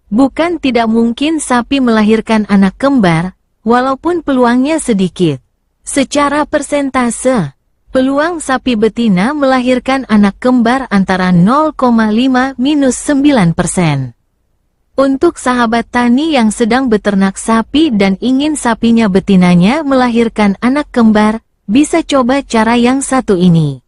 Bukan tidak mungkin sapi melahirkan anak kembar, walaupun peluangnya sedikit. Secara persentase, peluang sapi betina melahirkan anak kembar antara 0,5–9%. Untuk sahabat tani yang sedang beternak sapi dan ingin sapinya betinanya melahirkan anak kembar, bisa coba cara yang satu ini.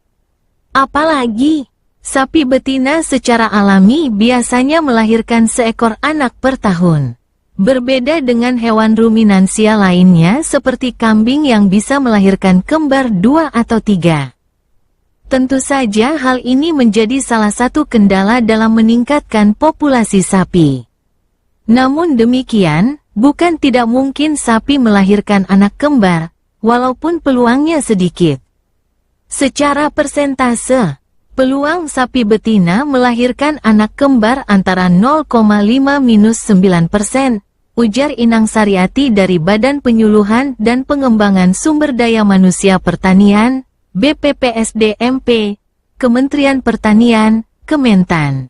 Apalagi, sapi betina secara alami biasanya melahirkan seekor anak per tahun. Berbeda dengan hewan ruminansia lainnya seperti kambing yang bisa melahirkan kembar 2 atau 3. Tentu saja hal ini menjadi salah satu kendala dalam meningkatkan populasi sapi. Namun demikian, bukan tidak mungkin sapi melahirkan anak kembar, walaupun peluangnya sedikit. Secara persentase, peluang sapi betina melahirkan anak kembar antara 0,5–9%, ujar Inang Sariati dari Badan Penyuluhan dan Pengembangan Sumber Daya Manusia Pertanian, BPPSDMP, Kementerian Pertanian, Kementan.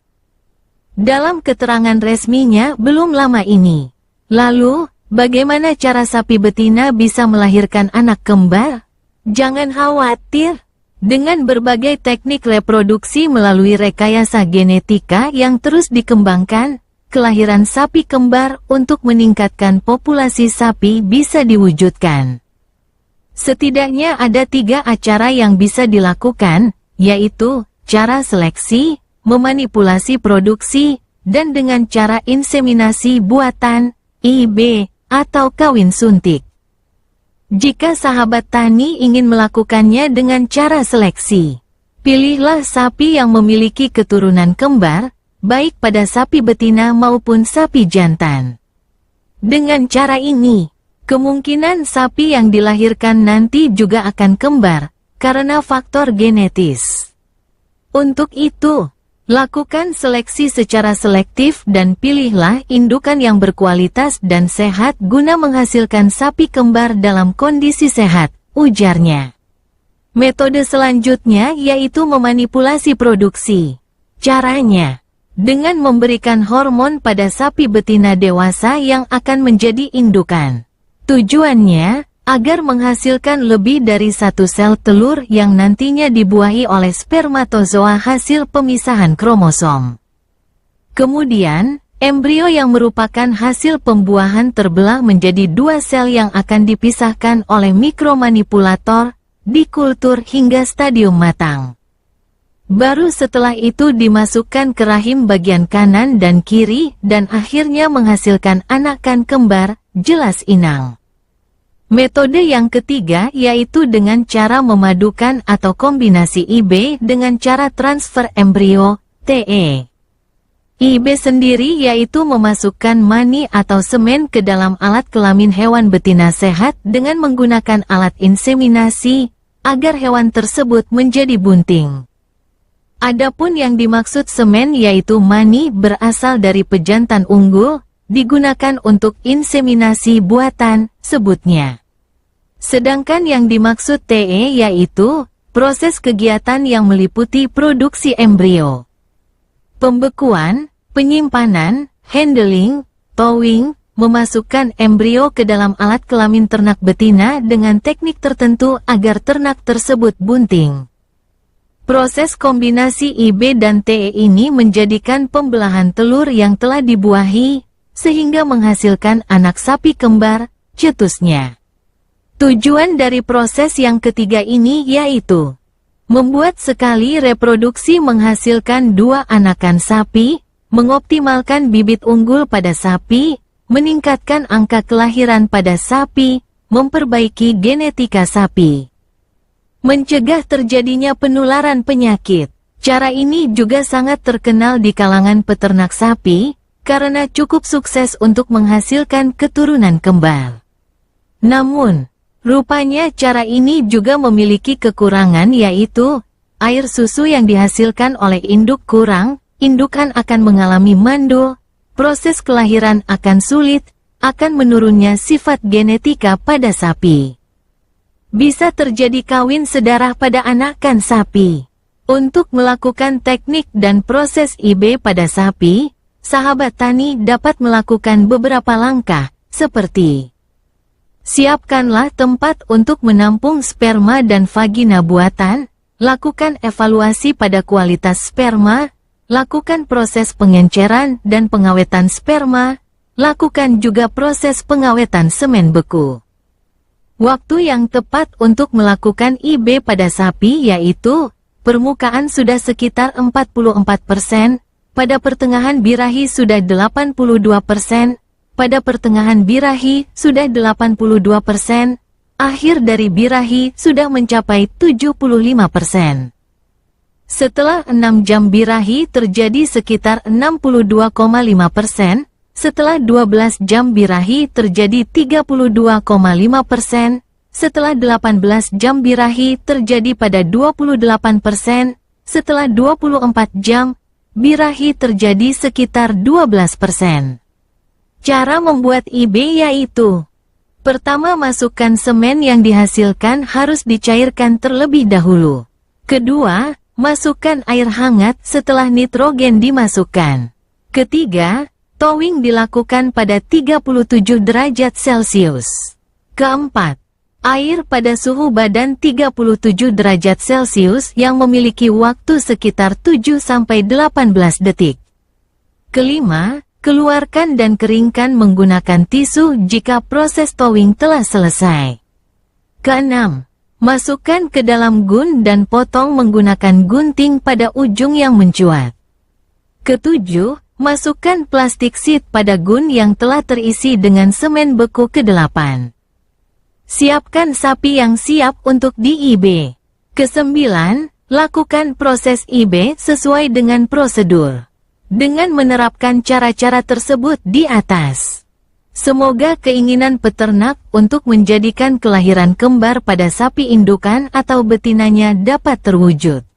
Dalam keterangan resminya belum lama ini. Lalu, bagaimana cara sapi betina bisa melahirkan anak kembar? Jangan khawatir. Dengan berbagai teknik reproduksi melalui rekayasa genetika yang terus dikembangkan, kelahiran sapi kembar untuk meningkatkan populasi sapi bisa diwujudkan. Setidaknya ada 3 cara yang bisa dilakukan, yaitu cara seleksi, memanipulasi produksi, dan dengan cara inseminasi buatan, IB, atau kawin suntik. Jika sahabat tani ingin melakukannya dengan cara seleksi, pilihlah sapi yang memiliki keturunan kembar, baik pada sapi betina maupun sapi jantan. Dengan cara ini, kemungkinan sapi yang dilahirkan nanti juga akan kembar, karena faktor genetis. Untuk itu, lakukan seleksi secara selektif dan pilihlah indukan yang berkualitas dan sehat guna menghasilkan sapi kembar dalam kondisi sehat, ujarnya. Metode selanjutnya yaitu memanipulasi produksi. Caranya, dengan memberikan hormon pada sapi betina dewasa yang akan menjadi indukan. Tujuannya, agar menghasilkan lebih dari 1 sel telur yang nantinya dibuahi oleh spermatozoa hasil pemisahan kromosom. Kemudian, embrio yang merupakan hasil pembuahan terbelah menjadi 2 sel yang akan dipisahkan oleh mikromanipulator, dikultur hingga stadium matang. Baru setelah itu dimasukkan ke rahim bagian kanan dan kiri dan akhirnya menghasilkan anakan kembar, jelas Inang. Metode yang ketiga yaitu dengan cara memadukan atau kombinasi IB dengan cara transfer embrio, TE. IB sendiri yaitu memasukkan mani atau semen ke dalam alat kelamin hewan betina sehat dengan menggunakan alat inseminasi, agar hewan tersebut menjadi bunting. Adapun yang dimaksud semen yaitu mani berasal dari pejantan unggul, digunakan untuk inseminasi buatan, sebutnya. Sedangkan yang dimaksud TE yaitu proses kegiatan yang meliputi produksi embrio, pembekuan, penyimpanan, handling, towing, memasukkan embrio ke dalam alat kelamin ternak betina dengan teknik tertentu agar ternak tersebut bunting. Proses kombinasi IB dan TE ini menjadikan pembelahan telur yang telah dibuahi, sehingga menghasilkan anak sapi kembar, cetusnya. Tujuan dari proses yang ketiga ini yaitu membuat sekali reproduksi menghasilkan 2 anakan sapi, mengoptimalkan bibit unggul pada sapi, meningkatkan angka kelahiran pada sapi, memperbaiki genetika sapi, mencegah terjadinya penularan penyakit. Cara ini juga sangat terkenal di kalangan peternak sapi, karena cukup sukses untuk menghasilkan keturunan kembar. Namun, rupanya cara ini juga memiliki kekurangan yaitu, air susu yang dihasilkan oleh induk kurang, indukan akan mengalami mandul, proses kelahiran akan sulit, akan menurunnya sifat genetika pada sapi. Bisa terjadi kawin sedarah pada anakan sapi. Untuk melakukan teknik dan proses IB pada sapi, sahabat tani dapat melakukan beberapa langkah, seperti siapkanlah tempat untuk menampung sperma dan vagina buatan, lakukan evaluasi pada kualitas sperma, lakukan proses pengenceran dan pengawetan sperma, lakukan juga proses pengawetan semen beku. Waktu yang tepat untuk melakukan IB pada sapi yaitu, permukaan sudah sekitar 44%, pada pertengahan birahi sudah 82%, pada pertengahan birahi sudah 82%, akhir dari birahi sudah mencapai 75%. Setelah 6 jam birahi terjadi sekitar 62,5%, setelah 12 jam birahi terjadi 32,5%, setelah 18 jam birahi terjadi pada 28%, setelah 24 jam, birahi terjadi sekitar 12%. Cara membuat IB yaitu: pertama, masukkan semen yang dihasilkan harus dicairkan terlebih dahulu. Kedua, masukkan air hangat setelah nitrogen dimasukkan. Ketiga, towing dilakukan pada 37 derajat Celcius. Keempat, air pada suhu badan 37 derajat Celcius yang memiliki waktu sekitar 7-18 detik. Kelima, keluarkan dan keringkan menggunakan tisu jika proses towing telah selesai. Keenam, masukkan ke dalam gun dan potong menggunakan gunting pada ujung yang mencuat. Ketujuh, masukkan plastik sheet pada gun yang telah terisi dengan semen beku ke-8. Siapkan sapi yang siap untuk di-IB. Kesembilan, lakukan proses IB sesuai dengan prosedur. Dengan menerapkan cara-cara tersebut di atas, semoga keinginan peternak untuk menjadikan kelahiran kembar pada sapi indukan atau betinanya dapat terwujud.